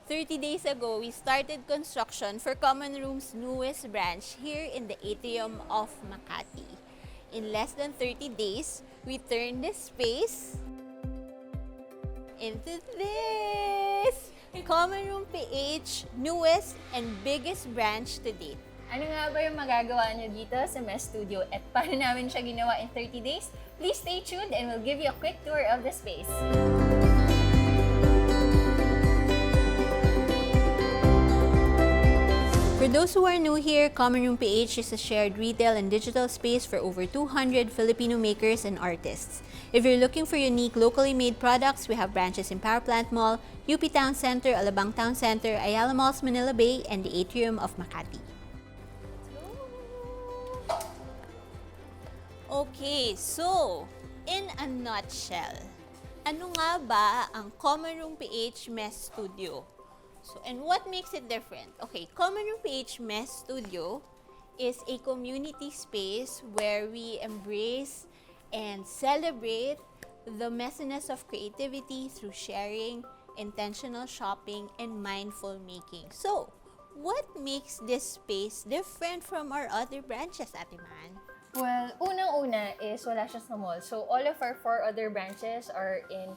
30 days ago, we started construction for Common Room's newest branch here in the Atrium of Makati. In less than 30 days, we turned this space into this! Common Room PH, newest and biggest branch to date. Ano nga ba yung magagawa nyo dito sa Mess Studio at paano namin siya ginawa in 30 days? Please stay tuned and we'll give you a quick tour of the space. For those who are new here, Common Room PH is a shared retail and digital space for over 200 Filipino makers and artists. If you're looking for unique locally made products, we have branches in Power Plant Mall, UP Town Center, Alabang Town Center, Ayala Malls, Manila Bay, and the Atrium of Makati. Okay, so, in a nutshell, ano nga ba ang Common Room PH Mess Studio? So, and what makes it different? Okay, Common Room PH Mess Studio is a community space where we embrace and celebrate the messiness of creativity through sharing, intentional shopping, and mindful making. So, what makes this space different from our other branches, Ate Man? Well, unang-una is wala siya sa mall. So, all of our 4 other branches are in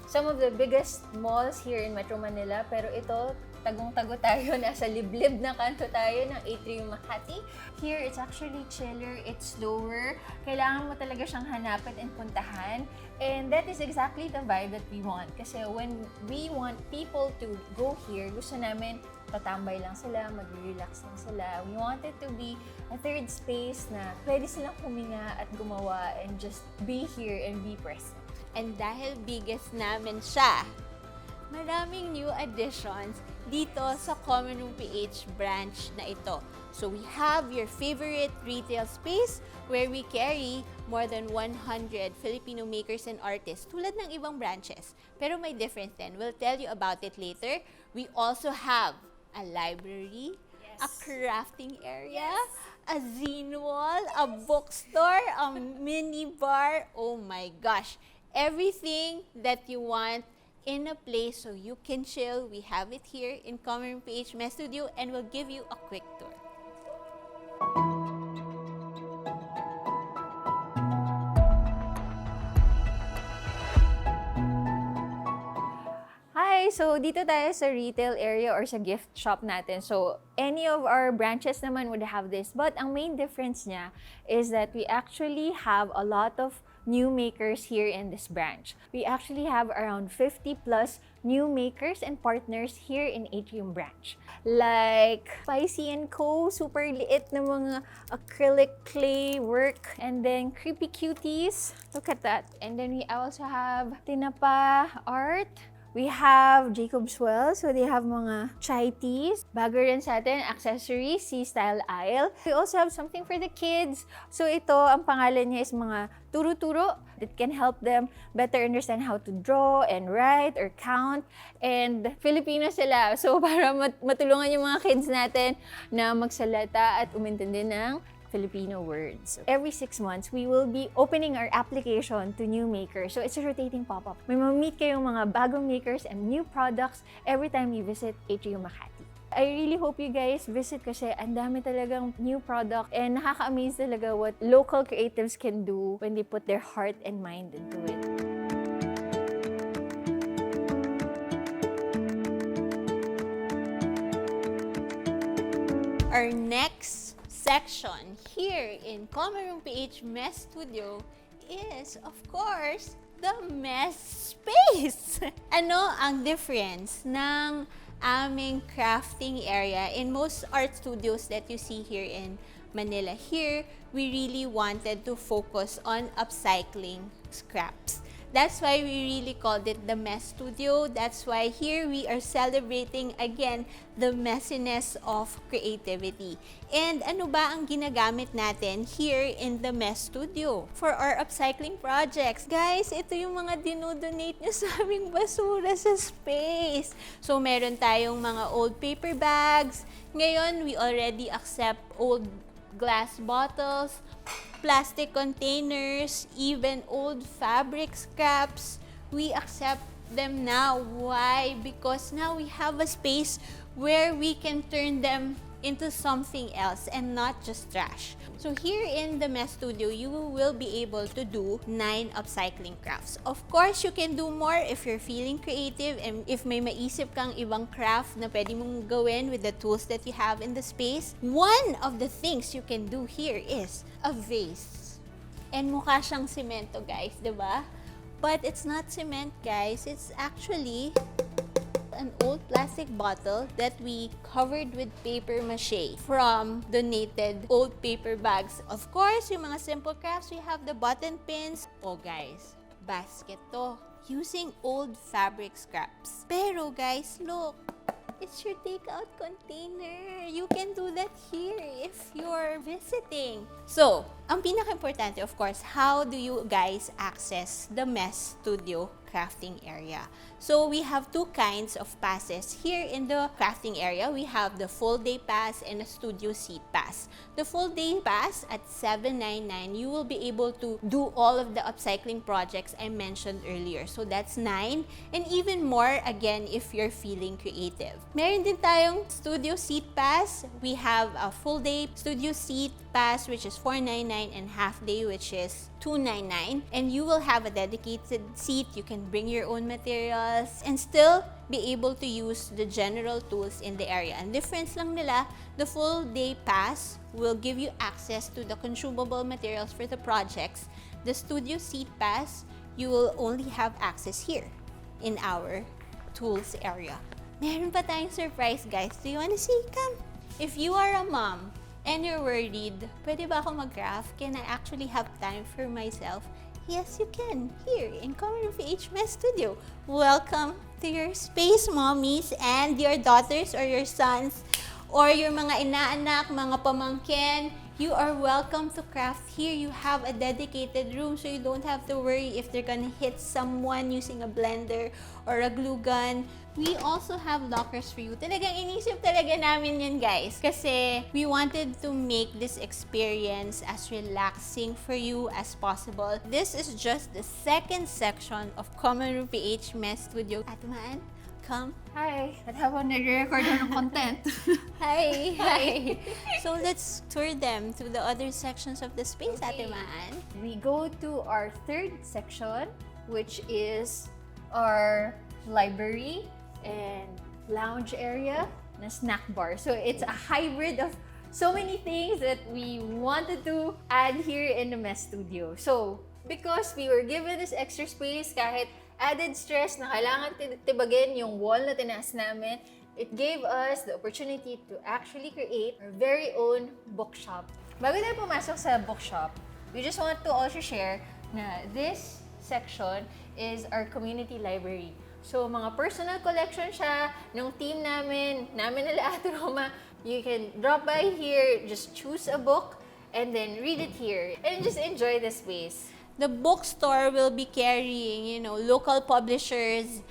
some of the biggest malls here in Metro Manila. Pero ito, tagong-tago tayo, nasa liblib na kanto tayo ng Atrium Makati. Here, it's actually chiller, it's slower. Kailangan mo talaga siyang hanapin and puntahan. And that is exactly the vibe that we want. Kasi when we want people to go here, gusto namin tatambay lang sila, mag-relax lang sila. We want it to be a third space na pwede silang huminga at gumawa and just be here and be present. And dahil biggest namin siya, maraming new additions dito sa Common Room PH branch na ito. So we have your favorite retail space where we carry more than 100 Filipino makers and artists tulad ng ibang branches. Pero may difference din. We'll tell you about it later. We also have a library, a crafting area, a zine wall, a bookstore, a mini bar. Oh my gosh! Everything that you want in a place so you can chill, we have it here in Common Room PH Mess Studio, and we'll give you a quick tour. Hi! So, dito tayo sa retail area or sa gift shop natin. So, any of our branches naman would have this. But ang main difference niya is that we actually have a lot of new makers here in this branch. We actually have around 50 plus new makers and partners here in Atrium branch. Like Spicy & Co, super liit na mga acrylic clay work. And then Creepy Cuties, look at that. And then we also have Tinapa Art. We have Jacob's Well, so they have mga chai teas. Bago rin sa atin, accessories, C-style aisle. We also have something for the kids. So ito, ang pangalan niya is mga turo-turo that can help them better understand how to draw and write or count. And Filipino sila. So para matulungan yung mga kids natin na magsalata at umintindi ng Filipino words. Every 6 months, we will be opening our application to new makers. So it's a rotating pop-up. May ma-meet kayong mga bagong makers and new products every time you visit Atrium Makati. I really hope you guys visit kasi ang dami talagang new product and nakaka-amaze talaga what local creatives can do when they put their heart and mind into it. Our next section here in Common Room PH Mess Studio is, of course, the mess space. Ano ang difference ng aming crafting area in most art studios that you see here in Manila? Here, we really wanted to focus on upcycling scraps. That's why we really called it the Mess Studio. That's why here we are celebrating again the messiness of creativity. And ano ba ang ginagamit natin here in the Mess Studio for our upcycling projects? Guys, ito yung mga dinodonate nyo sa aming basura sa space. So meron tayong mga old paper bags. Ngayon, we already accept old glass bottles, plastic containers, even old fabric scraps. We accept them now. Why? Because now we have a space where we can turn them into something else and not just trash. So here in the Mess Studio, you will be able to do 9 upcycling crafts. Of course, you can do more if you're feeling creative and if may maisip kang ibang craft na pwede mong gawin with the tools that you have in the space. One of the things you can do here is a vase. And mukha siyang semento, guys, diba? But it's not cement, guys. It's actually an old plastic bottle that we covered with paper mache from donated old paper bags. Of course, yung mga simple crafts, we have the button pins. Oh guys, basket to. Using old fabric scraps. Pero guys, look, it's your takeout container. You can do that here if you're visiting. So, ang pinaka-importante, of course, how do you guys access the Mess Studio crafting area? So, we have 2 kinds of passes. Here in the crafting area, we have the full day pass and a studio seat pass. The full day pass at $7.99, you will be able to do all of the upcycling projects I mentioned earlier. So, that's 9 and even more again if you're feeling creative. Meron din tayong studio seat pass. We have a full day studio seat pass which is $4.99 and half day which is $2.99, and you will have a dedicated seat. You can bring your own materials and still be able to use the general tools in the area. And difference lang nila, the full day pass will give you access to the consumable materials for the projects. The studio seat pass, you will only have access here in our tools area. Meron pa tayong surprise, guys. Do you wanna see? Come! If you are a mom and you're worried, pwede ba ako mag-craft? Can I actually have time for myself? Yes, you can. Here in Common PH Mess Studio. Welcome to your space, mommies, and your daughters or your sons or your mga inaanak, mga pamangkin. You are welcome to craft here. You have a dedicated room so you don't have to worry if they're gonna hit someone using a blender or a glue gun. We also have lockers for you. Talagang inisip talaga namin yun, guys. Kasi we wanted to make this experience as relaxing for you as possible. This is just the second section of Common Room PH Mess Studio. Ate Maan, come. Hi! At habang nagre-record ng content. Hi! Hi! So let's tour them to the other sections of the space, Okay. Ate Maan. We go to our 3rd section, which is our library and lounge area na snack bar. So it's a hybrid of so many things that we wanted to add here in the Mess Studio. So, because we were given this extra space, kahit added stress na kailangan tibagin yung wall na tinaas namin, it gave us the opportunity to actually create our very own bookshop. Bago tayo pumasok sa bookshop, we just want to also share na this section is our community library. So, mga personal collection siya ng team namin nila Ate Roma. You can drop by here, just choose a book, and then read it here. And just enjoy the space. The bookstore will be carrying, local publishers,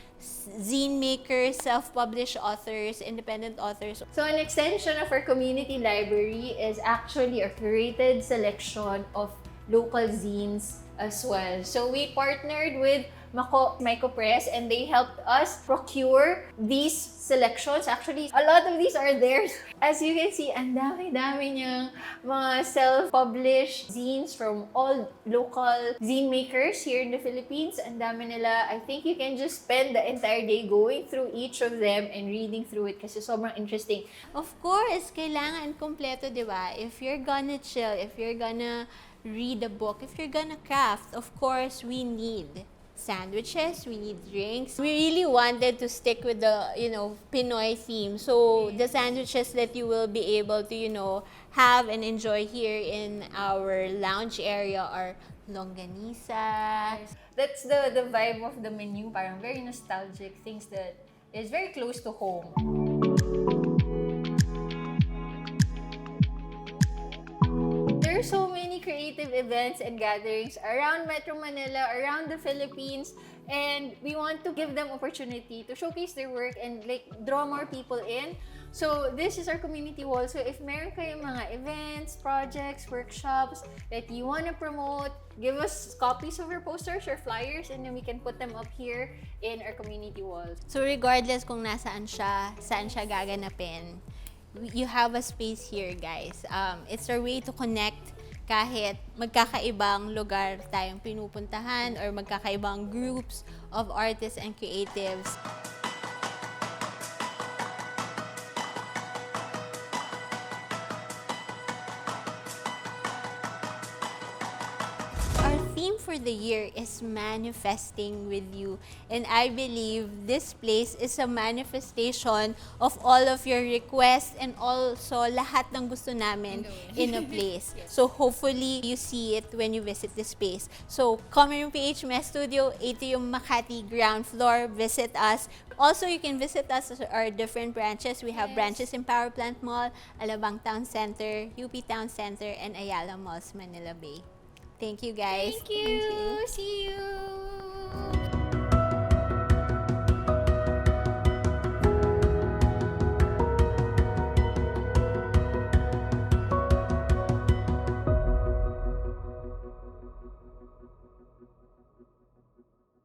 zine makers, self-published authors, independent authors. So, an extension of our community library is actually a curated selection of local zines as well. So, we partnered with Micro Press and they helped us procure these selections. Actually, a lot of these are theirs. As you can see, ang dami-dami niyang mga self-published zines from all local zine makers here in the Philippines. Ang dami nila. I think you can just spend the entire day going through each of them and reading through it kasi sobrang interesting. Of course, kailangan kompleto, di ba? If you're gonna chill, if you're gonna read a book, if you're gonna craft, of course, we need sandwiches, we need drinks. We really wanted to stick with the, Pinoy theme. So, the sandwiches that you will be able to, have and enjoy here in our lounge area are longanisa. That's the vibe of the menu. Parang very nostalgic, things that is very close to home. There are so many creative events and gatherings around Metro Manila, around the Philippines, and we want to give them opportunity to showcase their work and draw more people in. So, this is our community wall. So, if meron kayong mga events, projects, workshops that you want to promote, give us copies of your posters or flyers and then we can put them up here in our community wall. So regardless kung nasaan siya, saan siya gaganapin, you have a space here, guys. It's our way to connect kahit magkakaibang lugar tayong pinupuntahan or magkakaibang groups of artists and creatives. Our theme for the year is manifesting with you. And I believe this place is a manifestation of all of your requests and also lahat ng gusto namin in a place. So hopefully you see it when you visit this space. So Common Room PH Mess Studio, Atrium, Makati, ground floor. Visit us. Also, you can visit us at our different branches. We have branches in Power Plant Mall, Alabang Town Center, UP Town Center, and Ayala Malls, Manila Bay. Thank you, guys. Thank you. See you.